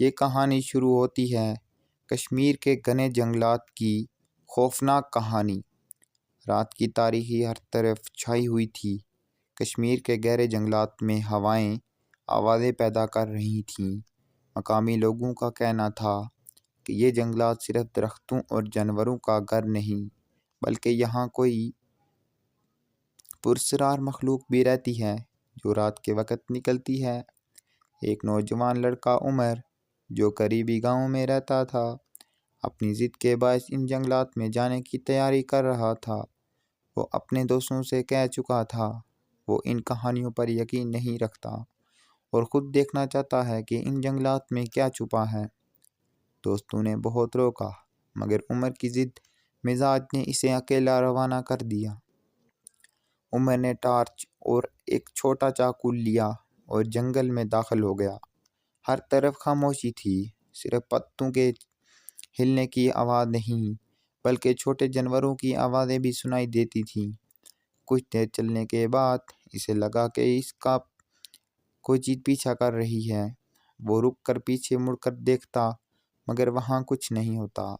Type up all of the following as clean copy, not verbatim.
یہ کہانی شروع ہوتی ہے کشمیر کے گھنے جنگلات کی خوفناک کہانی۔ رات کی تاریکی ہر طرف چھائی ہوئی تھی۔ کشمیر کے گہرے جنگلات میں ہوائیں آوازیں پیدا کر رہی تھیں۔ مقامی لوگوں کا کہنا تھا کہ یہ جنگلات صرف درختوں اور جانوروں کا گھر نہیں بلکہ یہاں کوئی پراسرار مخلوق بھی رہتی ہے جو رات کے وقت نکلتی ہے۔ ایک نوجوان لڑکا عمر جو قریبی گاؤں میں رہتا تھا اپنی ضد کے باعث ان جنگلات میں جانے کی تیاری کر رہا تھا۔ وہ اپنے دوستوں سے کہہ چکا تھا وہ ان کہانیوں پر یقین نہیں رکھتا اور خود دیکھنا چاہتا ہے کہ ان جنگلات میں کیا چھپا ہے۔ دوستوں نے بہت روکا مگر عمر کی ضد مزاج نے اسے اکیلا روانہ کر دیا۔ عمر نے ٹارچ اور ایک چھوٹا چاقو لیا اور جنگل میں داخل ہو گیا۔ ہر طرف خاموشی تھی، صرف پتوں کے ہلنے کی آواز نہیں بلکہ چھوٹے جانوروں کی آوازیں بھی سنائی دیتی تھیں۔ کچھ دیر چلنے کے بعد اسے لگا کہ اس کا کوئی چیز پیچھا کر رہی ہے۔ وہ رک کر پیچھے مڑ کر دیکھتا مگر وہاں کچھ نہیں ہوتا۔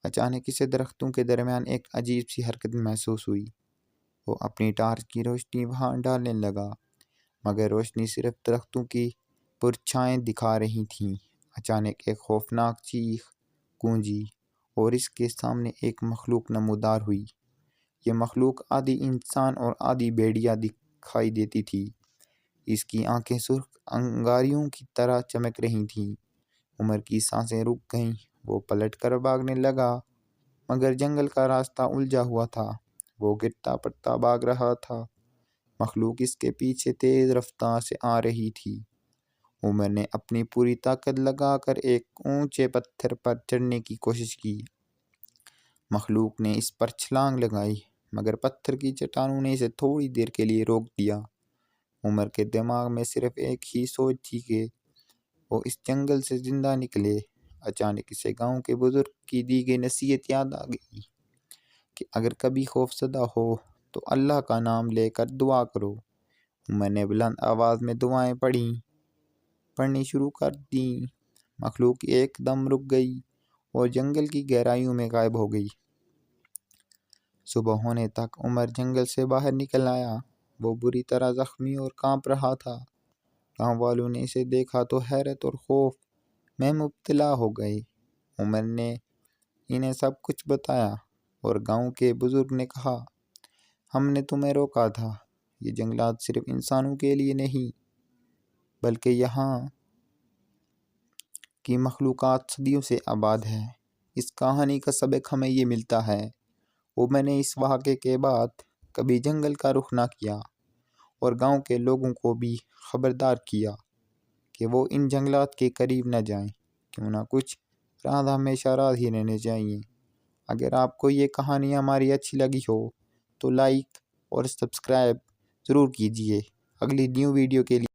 اچانک اسے درختوں کے درمیان ایک عجیب سی حرکت محسوس ہوئی۔ وہ اپنی ٹارچ کی روشنی وہاں ڈالنے لگا مگر روشنی صرف درختوں کی پرچھائیں دکھا رہی تھیں۔ اچانک ایک خوفناک چیخ گونجی اور اس کے سامنے ایک مخلوق نمودار ہوئی۔ یہ مخلوق آدھی انسان اور آدھی بھیڑیا دکھائی دیتی تھی۔ اس کی آنکھیں سرخ انگاریوں کی طرح چمک رہی تھیں۔ عمر کی سانسیں رک گئیں۔ وہ پلٹ کر بھاگنے لگا مگر جنگل کا راستہ الجھا ہوا تھا۔ وہ گرتا پڑتا بھاگ رہا تھا۔ مخلوق اس کے پیچھے تیز رفتار سے آ رہی تھی۔ عمر نے اپنی پوری طاقت لگا کر ایک اونچے پتھر پر چڑھنے کی کوشش کی۔ مخلوق نے اس پر چھلانگ لگائی مگر پتھر کی چٹانوں نے اسے تھوڑی دیر کے لیے روک دیا۔ عمر کے دماغ میں صرف ایک ہی سوچ تھی کہ وہ اس جنگل سے زندہ نکلے۔ اچانک اسے گاؤں کے بزرگ کی دی گئی نصیحت یاد آ گئی کہ اگر کبھی خوف زدہ ہو تو اللہ کا نام لے کر دعا کرو۔ عمر نے بلند آواز میں دعائیں پڑھنی شروع کر دیں۔ مخلوق ایک دم رک گئی اور جنگل کی گہرائیوں میں غائب ہو گئی۔ صبح ہونے تک عمر جنگل سے باہر نکل آیا۔ وہ بری طرح زخمی اور کانپ رہا تھا۔ گاؤں والوں نے اسے دیکھا تو حیرت اور خوف میں مبتلا ہو گئے۔ عمر نے انہیں سب کچھ بتایا اور گاؤں کے بزرگ نے کہا ہم نے تمہیں روکا تھا۔ یہ جنگلات صرف انسانوں کے لیے نہیں بلکہ یہاں کی مخلوقات صدیوں سے آباد ہے۔ اس کہانی کا سبق ہمیں یہ ملتا ہے عمر نے اس واقعے کے بعد کبھی جنگل کا رخ نہ کیا اور گاؤں کے لوگوں کو بھی خبردار کیا کہ وہ ان جنگلات کے قریب نہ جائیں۔ کیوں نہ کچھ راز ہمیشہ راز ہی رہنے چاہیے۔ اگر آپ کو یہ کہانی ہماری اچھی لگی ہو تو لائک اور سبسکرائب ضرور کیجیے۔ اگلی نیو ویڈیو کے لیے